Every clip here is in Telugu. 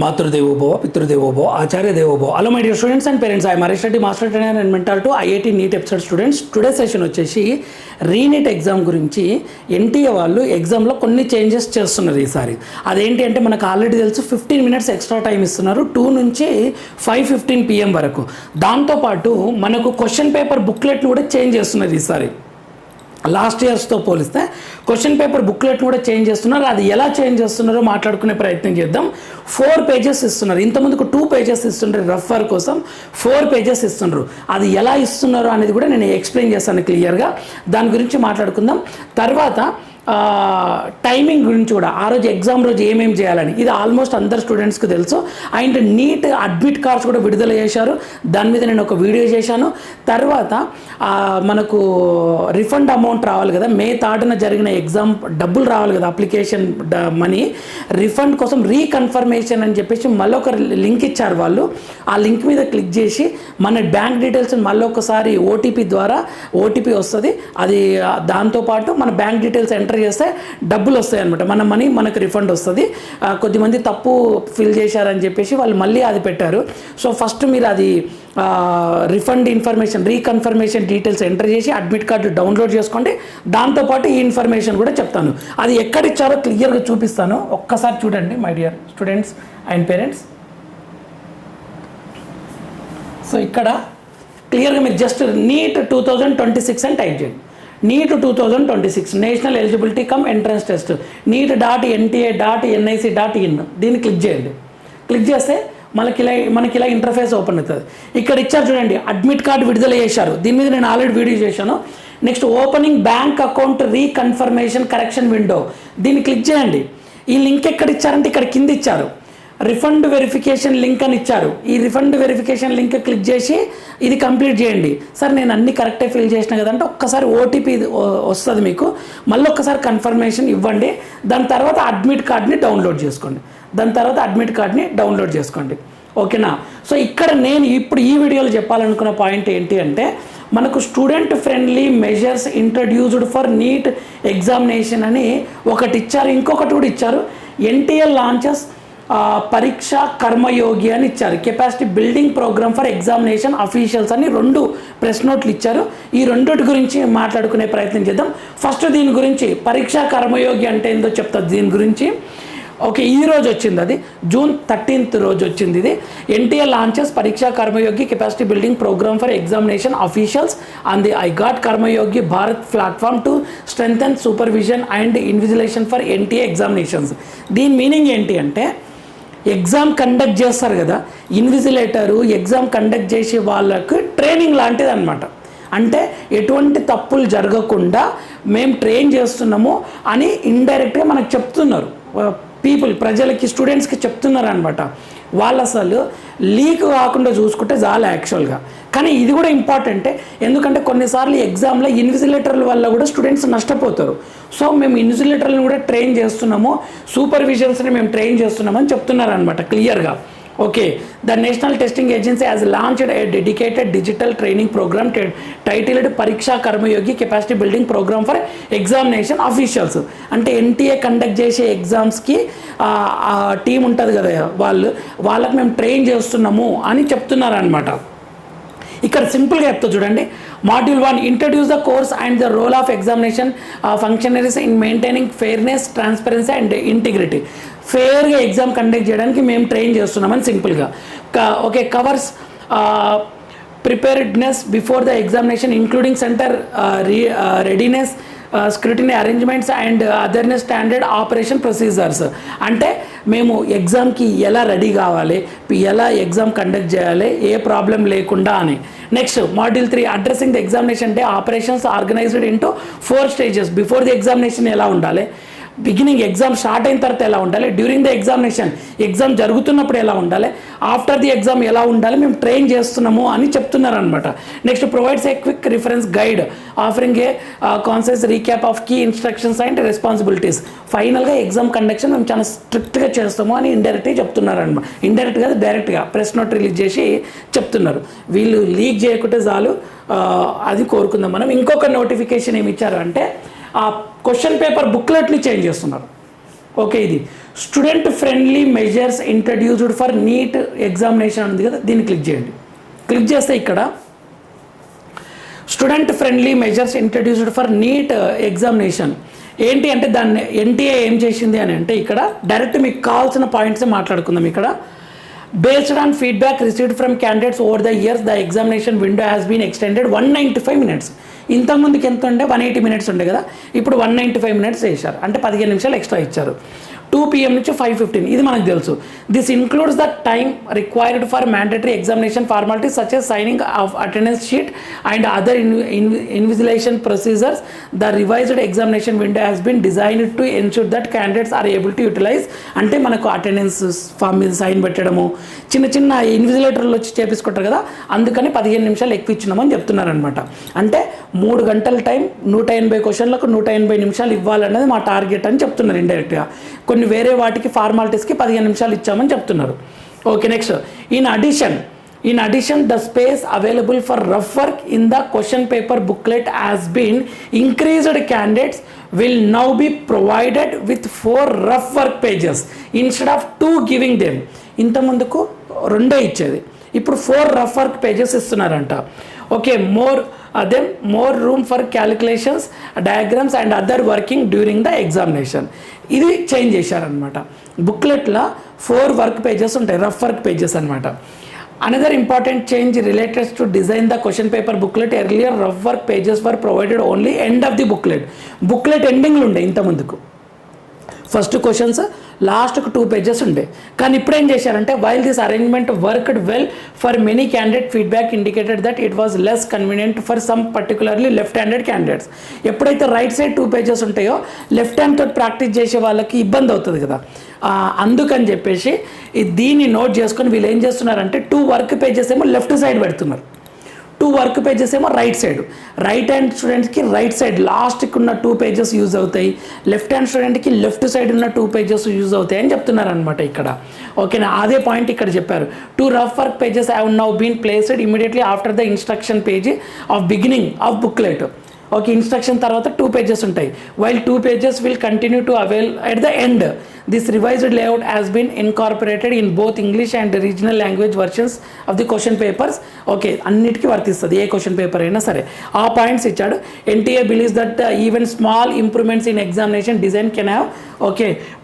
మాతృదేవోభవ పితృదేవోభవ ఆచార్య దేవోభవ. Hello my dear students and parents, I Harish Reddy, master trainer and mentor to IIT NEET episode students. Today session వచ్చేసి రీనీట్ ఎగ్జామ్ గురించి. ఎన్టీఏ వాళ్ళు ఎగ్జామ్లో కొన్ని చేంజెస్ చేస్తున్నారు ఈసారి. అదేంటి అంటే మనకు ఆల్రెడీ తెలుసు, 15 minutes ఎక్స్ట్రా టైం ఇస్తున్నారు 2 నుంచి 5:15 PM వరకు. దాంతోపాటు మనకు క్వశ్చన్ పేపర్ బుక్లెట్ను కూడా చేంజ్ చేస్తున్నారు ఈసారి. లాస్ట్ ఇయర్స్తో పోలిస్తే క్వశ్చన్ పేపర్ బుక్లెట్ను కూడా చేంజ్ చేస్తున్నారు. అది ఎలా చేంజ్ చేస్తున్నారో మాట్లాడుకునే ప్రయత్నం చేద్దాం. 4 pages ఇస్తున్నారు. ఇంతకుముందుకు 2 pages ఇస్తుంటారు, రఫ్ వర్క్ కోసం 4 pages ఇస్తున్నారు. అది ఎలా ఇస్తున్నారో అనేది కూడా నేను ఎక్స్ప్లెయిన్ చేస్తాను క్లియర్గా. దాని గురించి మాట్లాడుకుందాం. తర్వాత టైమింగ్ గురించి కూడా, ఆ రోజు ఎగ్జామ్ రోజు ఏమేమి చేయాలని, ఇది ఆల్మోస్ట్ అందరు స్టూడెంట్స్కి తెలుసు. అండ్ నీట్ అడ్మిట్ కార్డ్స్ కూడా విడుదల చేశారు, దాని మీద నేను ఒక వీడియో చేశాను. తర్వాత మనకు రిఫండ్ అమౌంట్ రావాలి కదా, May 3rd జరిగిన ఎగ్జామ్ డబ్బులు రావాలి కదా, అప్లికేషన్ మనీ రిఫండ్ కోసం రీకన్ఫర్మేషన్ అని చెప్పేసి మళ్ళీ ఒక లింక్ ఇచ్చారు వాళ్ళు. ఆ లింక్ మీద క్లిక్ చేసి మన బ్యాంక్ డీటెయిల్స్ మళ్ళీ ఒకసారి ఓటీపీ ద్వారా ఓటీపీ వస్తుంది. అది దాంతోపాటు మన బ్యాంక్ డీటెయిల్స్ ఎంటర్ చేస్తే డబ్బులు వస్తాయి అనమాట, మన మనీ మనకు రిఫండ్ వస్తుంది. కొద్దిమంది తప్పు ఫిల్ చేశారని చెప్పేసి వాళ్ళు మళ్ళీ అది పెట్టారు. సో ఫస్ట్ మీరు అది refund information, reconfirmation details enter చేసి అడ్మిట్ కార్డు డౌన్లోడ్ చేసుకోండి. దాంతోపాటు ఈ ఇన్ఫర్మేషన్ కూడా చెప్తాను. అది ఎక్కడిచ్చారో క్లియర్గా చూపిస్తాను, ఒక్కసారి చూడండి my dear students and parents. So ఇక్కడ క్లియర్గా మీరు జస్ట్ నీట్ 2026 అని టైప్ చేయండి. NEET 2026 national eligibility cum entrance test NEET.NTA.NIC.in దీన్ని క్లిక్ చేయండి. క్లిక్ చేస్తే మనకి ఇలా ఇంటర్ఫేస్ ఓపెన్ అవుతుంది. ఇక్కడ ఇచ్చారు చూడండి, అడ్మిట్ కార్డు విడుదల చేశారు. దీని మీద నేను ఆల్రెడీ వీడియో చేశాను. Next opening bank account reconfirmation correction window, దీన్ని క్లిక్ చేయండి. ఈ లింక్ ఎక్కడ ఇచ్చారంటే ఇక్కడ కింద ఇచ్చారు, రిఫండ్ వెరిఫికేషన్ లింక్ అని ఇచ్చారు. ఈ రిఫండ్ వెరిఫికేషన్ లింక్ క్లిక్ చేసి ఇది కంప్లీట్ చేయండి. సార్ నేను అన్ని కరెక్టే ఫిల్ చేసిన కదంటే ఒక్కసారి ఓటీపీ వస్తుంది మీకు, మళ్ళీ ఒక్కసారి కన్ఫర్మేషన్ ఇవ్వండి. దాని తర్వాత అడ్మిట్ కార్డ్ని డౌన్లోడ్ చేసుకోండి. ఓకేనా? సో ఇక్కడ నేను ఇప్పుడు ఈ వీడియోలో చెప్పాలనుకున్న పాయింట్ ఏంటి అంటే, మనకు student friendly measures introduced for NEET examination అని ఒకటి ఇచ్చారు, ఇంకొకటి కూడా ఇచ్చారు. ఎన్టీఏ లాంచెస్ పరీక్ష కర్మయోగి అని ఇచ్చారు. Capacity building programme for examination officials అని 2 ప్రెస్ నోట్లు ఇచ్చారు. ఈ రెండిటి గురించి మాట్లాడుకునే ప్రయత్నం చేద్దాం. ఫస్ట్ దీని గురించి, పరీక్ష కర్మయోగి అంటే ఏందో చెప్తారు దీని గురించి. ఓకే, ఈ రోజు వచ్చింది, అది June 13th రోజు వచ్చింది. ఇది NTA launches Pariksha Karmayogi capacity building programme for examination officials on the iGOT Karmayogi Bharat platform to strengthen supervision and invigilation for NTA examinations. దీని మీనింగ్ ఏంటి అంటే, ఎగ్జామ్ కండక్ట్ చేస్తారు కదా, ఇన్విజిలేటరు ఎగ్జామ్ కండక్ట్ చేసే వాళ్ళకు ట్రైనింగ్ లాంటిది అనమాట. అంటే ఎటువంటి తప్పులు జరగకుండా మేము ట్రైన్ చేస్తున్నాము అని ఇండైరెక్ట్గా మనకు చెప్తున్నారు. ప్రజలకి, స్టూడెంట్స్కి చెప్తున్నారు అనమాట. వాళ్ళు అసలు లీక్ కాకుండా చూసుకుంటే చాలా యాక్చువల్గా. కానీ ఇది కూడా ఇంపార్టెంటే, ఎందుకంటే కొన్నిసార్లు ఎగ్జామ్లో ఇన్విజిలేటర్ల వల్ల కూడా స్టూడెంట్స్ నష్టపోతారు. సో మేము ఇన్విజిలేటర్లను కూడా ట్రైన్ చేస్తున్నాము, సూపర్విజన్స్ని మేము ట్రైన్ చేస్తున్నామని చెప్తున్నారు అనమాట క్లియర్గా. Okay, the National Testing Agency has launched a dedicated digital training programme titled Pariksha Karmayogi capacity building programme for examination officials. అంటే ఎన్టీఏ కండక్ట్ చేసే ఎగ్జామ్స్కి టీం ఉంటుంది కదా, వాళ్ళకి మేము ట్రైన్ చేస్తున్నాము అని చెప్తున్నారు అనమాట. ఇక్కడ సింపుల్గా చెప్తా చూడండి. Module 1 introduce the course and the role of examination functionaries in maintaining fairness, transparency and integrity. ఫెయిర్గా ఎగ్జామ్ కండక్ట్ చేయడానికి మేము ట్రైన్ చేస్తున్నామని సింపుల్గా. Okay, covers preparedness before the examination including centre readiness, scrutiny arrangements and adherence standard operation procedures. అంటే మేము ఎగ్జామ్కి ఎలా రెడీ కావాలి, ఎలా ఎగ్జామ్ కండక్ట్ చేయాలి ఏ ప్రాబ్లం లేకుండా అని. Next Module 3 addressing the examination day operations organised into 4 stages. Before the examination ఎలా ఉండాలి, బిగినింగ్ ఎగ్జామ్ స్టార్ట్ అయిన తర్వాత ఎలా ఉండాలి, డ్యూరింగ్ ద ఎగ్జామినేషన్ ఎగ్జామ్ జరుగుతున్నప్పుడు ఎలా ఉండాలి, ఆఫ్టర్ ది ఎగ్జామ్ ఎలా ఉండాలి, మేము ట్రైన్ చేస్తున్నాము అని చెప్తున్నారు అనమాట. Next provides a quick reference guide offering a concise recap of key instructions and responsibilities. ఫైనల్గా ఎగ్జామ్ కండక్షన్ మేము చాలా స్ట్రిక్ట్గా చేస్తాము అని ఇండైరెక్ట్గా చెప్తున్నారు అనమాట. ఇండైరెక్ట్గా డైరెక్ట్గా ప్రెస్ నోట్ రిలీజ్ చేసి చెప్తున్నారు. వీళ్ళు లీక్ చేయకుంటే చాలు, అది కోరుకుందాం మనం. ఇంకొక నోటిఫికేషన్ ఏమి ఇచ్చారు అంటే, ఆ క్వశ్చన్ పేపర్ బుక్లెట్ని చేంజ్ చేస్తున్నారు. ఓకే, ఇది student friendly measures introduced for NEET examination ఉంది కదా, దీన్ని క్లిక్ చేయండి. క్లిక్ చేస్తే ఇక్కడ student friendly measures introduced for NEET examination ఏంటి అంటే దాన్ని ఎన్టీఏ ఏం చేసింది అని అంటే ఇక్కడ డైరెక్ట్ మీకు కావాల్సిన పాయింట్స్ మాట్లాడుకుందాం. ఇక్కడ based on feedback received from candidates over the years the examination window has been extended 195 minutes. ఇంతకుముందుకి ఎంత ఉండే 180 minutes ఉండే కదా, ఇప్పుడు 195 minutes చేశారు, అంటే 15 నిమిషాలు ఎక్స్ట్రా ఇచ్చారు. 2 PM నుంచి 5:15 ఇది మనకు తెలుసు. This includes the time required for mandatory examination formalities such as signing of attendance sheet and other invigilation procedures. The revised examination window has been designed to ensure that candidates are able to utilize. అంటే మనకు అటెండెన్స్ ఫామ్ మీద సైన్ పెట్టడము, చిన్న చిన్న ఇన్విజిలేటర్లు వచ్చి చేపించుకుంటారు కదా, అందుకని 15 నిమిషాలు ఎక్కువ ఇచ్చినామని చెప్తున్నారనమాట. అంటే 3 గంటల టైం 180 క్వశ్చన్లకు 180 నిమిషాలు ఇవ్వాలన్నది మా టార్గెట్ అని చెప్తున్నారు ఇండైరెక్ట్గా. కొన్ని వేరే వాటికి ఫార్మాలిటీస్కి 15 నిమిషాలు ఇచ్చామని చెప్తున్నారు. Okay, next in addition the space available for rough work in the question paper booklet has been increased. Candidates will now be provided with 4 rough work pages instead of 2 giving them. ఇంత ముందుకు 2 ఇచ్చేది, ఇప్పుడు 4 రఫ్ వర్క్ పేజెస్ ఇస్తున్నారంట. Okay, more room for calculations, diagrams and other working during the examination. ఇది చేంజ్ చేశారనమాట. బుక్లెట్లో 4 వర్క్ పేజెస్ ఉంటాయి, రఫ్ వర్క్ పేజెస్ అనమాట. Another important change related to design the question paper booklet. Earlier rough work pages were provided only end of the booklet ఎండింగ్లు ఉండే ఇంత ముందుకు. ఫస్ట్ క్వశ్చన్స్ లాస్ట్కు 2 పేజెస్ ఉండే, కానీ ఇప్పుడు ఏం చేశారంటే while this arrangement worked well for many candidate feedback indicated that it was less convenient for some particularly left handed candidates. ఎప్పుడైతే రైట్ సైడ్ 2 పేజెస్ ఉంటాయో లెఫ్ట్ హ్యాండ్ తోటి ప్రాక్టీస్ చేసే వాళ్ళకి ఇబ్బంది అవుతుంది కదా, అందుకని చెప్పేసి దీన్ని నోట్ చేసుకొని వీళ్ళు ఏం చేస్తున్నారంటే 2 వర్క్ పేజెస్ ఏమో లెఫ్ట్ సైడ్ పెడుతున్నారు, 2 వర్క్ పేజెస్ ఏమో రైట్ సైడ్. రైట్ హ్యాండ్ స్టూడెంట్స్కి రైట్ సైడ్ లాస్ట్కి ఉన్న 2 పేజెస్ యూజ్ అవుతాయి, లెఫ్ట్ హ్యాండ్ స్టూడెంట్కి లెఫ్ట్ సైడ్ ఉన్న 2 పేజెస్ యూజ్ అవుతాయి అని చెప్తున్నారు అనమాట ఇక్కడ. ఓకేనా, అదే పాయింట్ ఇక్కడ చెప్పారు. 2 rough work pages have now been placed immediately after the instruction page of beginning of booklet. Okay, instruction తర్వాత 2 పేజెస్ ఉంటాయి, while 2 pages will continue to avail at the end. This revised layout has been incorporated in both English and regional language versions of the question papers. Okay, అన్నిటికీ వర్తిస్తుంది, ఏ క్వశ్చన్ పేపర్ అయినా సరే. ఆ పాయింట్స్ ఇచ్చాడు. NTA believes that even small improvements in examination design can have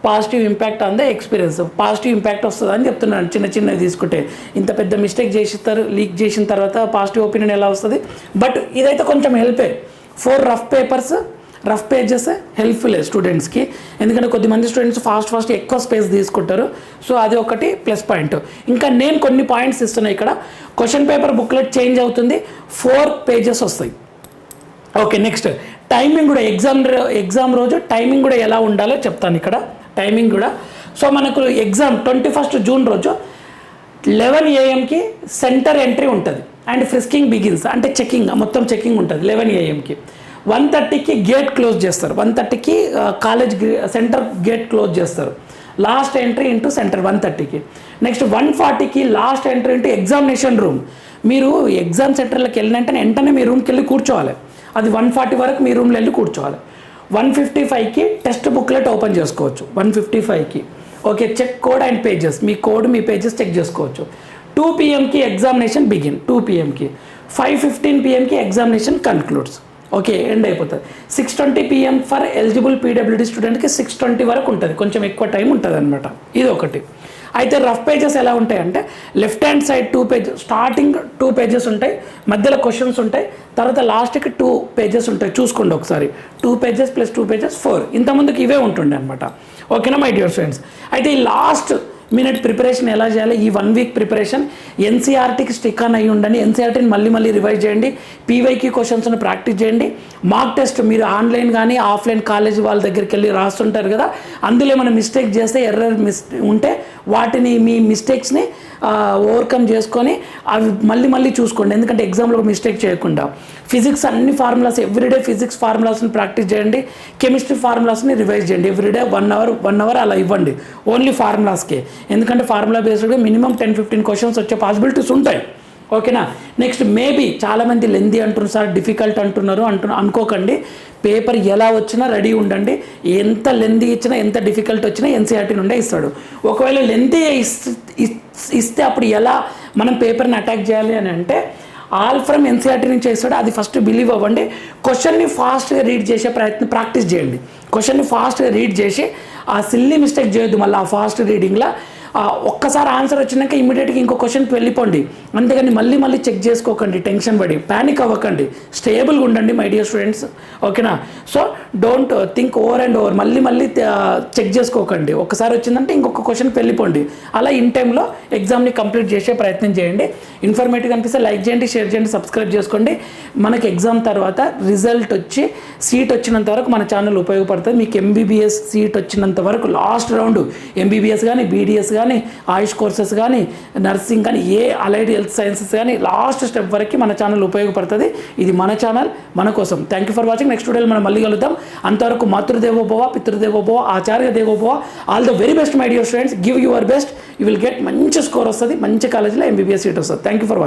positive impact on the experience. Positive impact వస్తుంది అని చెప్తున్నాను. చిన్నవి తీసుకుంటే ఇంత పెద్ద మిస్టేక్ చేసిస్తారు, లీక్ చేసిన తర్వాత పాజిటివ్ ఒపీనియన్ ఎలా వస్తుంది? బట్ ఇదైతే కొంచెం హెల్పే. 4 రఫ్ పేజెస్ హెల్ప్ఫుల్ స్టూడెంట్స్కి, ఎందుకంటే కొద్దిమంది స్టూడెంట్స్ ఫాస్ట్ ఎక్కువ స్పేస్ తీసుకుంటారు. సో అది ఒకటి ప్లస్ పాయింట్. ఇంకా నేను కొన్ని పాయింట్స్ ఇస్తున్నాను ఇక్కడ. క్వశ్చన్ పేపర్ బుక్లెట్ చేంజ్ అవుతుంది, 4 పేజెస్ వస్తాయి. ఓకే, నెక్స్ట్ టైమింగ్ కూడా ఎగ్జామ్ రోజు టైమింగ్ కూడా ఎలా ఉండాలో చెప్తాను ఇక్కడ. టైమింగ్ కూడా సో మనకు ఎగ్జామ్ 21 జూన్ రోజు 11 AM సెంటర్ ఎంట్రీ ఉంటుంది అండ్ ఫ్రిస్కింగ్ బిగిన్స్, అంటే మొత్తం చెకింగ్ ఉంటుంది 11 AM. 1:30 గేట్ క్లోజ్ చేస్తారు, 1:30 కాలేజ్ సెంటర్ గేట్ క్లోజ్ చేస్తారు. Last entry into centre 1:30. Next 1:40 last entry into examination room. మీరు ఎగ్జామ్ సెంటర్లోకి వెంటనే మీ రూమ్కి వెళ్ళి కూర్చోవాలి. అది 1:40 వరకు మీ రూమ్లో వెళ్ళి కూర్చోవాలి. 1:55 టెక్స్ట్ బుక్లెట్ ఓపెన్ చేసుకోవచ్చు. 1:55 okay, check code and pages, మీ కోడ్ మీ పేజెస్ చెక్ చేసుకోవచ్చు. 2 PM examination begin, 2 PM 5:15 PM examination concludes. Okay, end అయిపోతుంది. 6:20 PM ఫర్ ఎలిజిబుల్ పీడబ్ల్యూడీ స్టూడెంట్కి 6:20 వరకు ఉంటుంది, కొంచెం ఎక్కువ టైం ఉంటుంది అనమాట. ఇది ఒకటి. అయితే రఫ్ పేజెస్ ఎలా ఉంటాయంటే left hand side 2 pages, starting 2 pages ఉంటాయి, మధ్యలో క్వశ్చన్స్ ఉంటాయి, తర్వాత లాస్ట్కి 2 పేజెస్ ఉంటాయి. చూసుకోండి ఒకసారి, 2 పేజెస్ ప్లస్ 2 పేజెస్ 4. ఇంతకుముందుకు ఇవే ఉంటుండే అనమాట. ఓకేనా మై డియర్ ఫ్రెండ్స్? అయితే ఈ లాస్ట్ మినిట్ ప్రిపరేషన్ ఎలా చేయాలి? ఈ 1 వీక్ ప్రిపరేషన్ ఎన్సీఆర్టీకి స్టిక్ ఆన్ అయ్యి ఉండండి. ఎన్సీఆర్టీని మళ్ళీ రివైజ్ చేయండి, పీవైక్యూ క్వశ్చన్స్ను ప్రాక్టీస్ చేయండి. మార్క్ టెస్ట్ మీరు ఆన్లైన్ కానీ ఆఫ్లైన్ కాలేజ్ వాళ్ళ దగ్గరికి వెళ్ళి రాస్తుంటారు కదా, అందులో ఏమైనా మిస్టేక్ చేస్తే ఎర్రర్ ఉంటే వాటిని మీ మిస్టేక్స్ని ఓవర్కమ్ చేసుకొని అవి మళ్ళీ చూసుకోండి, ఎందుకంటే ఎగ్జామ్లో మిస్టేక్ చేయకుండా. ఫిజిక్స్ అన్ని ఫార్ములాస్ ఎవ్రీడే ఫిజిక్స్ ఫార్ములాస్ని ప్రాక్టీస్ చేయండి, కెమిస్ట్రీ ఫార్ములాస్ని రివైజ్ చేయండి. ఎవ్రీడే 1 అవర్ అలా ఇవ్వండి ఓన్లీ ఫార్ములాస్కే, ఎందుకంటే ఫార్ములా బేస్డ్గా మినిమం 10-15 క్వశ్చన్స్ వచ్చే పాసిబిలిటీస్ ఉంటాయి. ఓకేనా. నెక్స్ట్ మేబీ చాలామంది లెందీ అంటున్నారు సార్, డిఫికల్ట్ అంటున్నారు అనుకోకండి. పేపర్ ఎలా వచ్చినా రెడీ ఉండండి. ఎంత లెందీ ఇచ్చినా ఎంత డిఫికల్ట్ వచ్చినా ఎన్సీఆర్టీ నుండే ఇస్తాడు. ఒకవేళ లెందీ ఇస్తే అప్పుడు ఎలా మనం పేపర్ని అటాక్ చేయాలి అని అంటే ఆల్ ఫ్రమ్ ఎన్సీఆర్టీ నుంచి చేస్తాడు. అది ఫస్ట్ బిలీవ్ అవ్వండి. క్వశ్చన్ని ఫాస్ట్గా రీడ్ చేసే ప్రాక్టీస్ చేయండి. క్వశ్చన్ని ఫాస్ట్గా రీడ్ చేసి ఆ సిల్లీ మిస్టేక్ చేయొద్దు. మళ్ళీ ఆ ఫాస్ట్ రీడింగ్లో ఒక్కసారి ఆన్సర్ వచ్చినాక ఇమీడియట్గా ఇంకో క్వశ్చన్కి వెళ్ళిపోండి. అంతేగాని మళ్ళీ చెక్ చేసుకోకండి, టెన్షన్ పడి ప్యానిక్ అవ్వకండి, స్టేబుల్గా ఉండండి మై డియర్ స్టూడెంట్స్. ఓకేనా. So don't think over and over, మళ్ళీ చెక్ చేసుకోకండి. ఒకసారి వచ్చిందంటే ఇంకొక క్వశ్చన్కి వెళ్ళిపోండి. అలా ఇన్ టైంలో ఎగ్జామ్ని కంప్లీట్ చేసే ప్రయత్నం చేయండి. ఇన్ఫర్మేటివ్ అనిపిస్తే లైక్ చేయండి, షేర్ చేయండి, సబ్స్క్రైబ్ చేసుకోండి. మనకి ఎగ్జామ్ తర్వాత రిజల్ట్ వచ్చి సీట్ వచ్చినంత వరకు మన ఛానల్ ఉపయోగపడుతుంది. మీకు ఎంబీబీఎస్ సీట్ వచ్చినంత వరకు లాస్ట్ రౌండ్ ఎంబీబీఎస్ కానీ, బీడీఎస్ కానీ, ఆయుష్ కోర్సెస్ కానీ, నర్సింగ్ కానీ, ఏ అలైడ్ హెల్త్ సైన్సెస్ కానీ లాస్ట్ స్టెప్ వరకు మన ఛానల్ ఉపయోగపడుతుంది. ఇది మన ఛానల్, మన కోసం. Thank you for watching. Next వీడియోలో మనం మళ్ళీ కలుద్దాం. అంతవరకు మాతృదేవోభవ, పితృదేవోభవ, ఆచార్య దేవోభవ. All the very best my dear students. Give your best. You will get మంచి స్కోర్ వస్తుంది, మంచి కాలేజీలో ఎంబీబీఎస్ సీట్ వస్తుంది. Thank you for watching.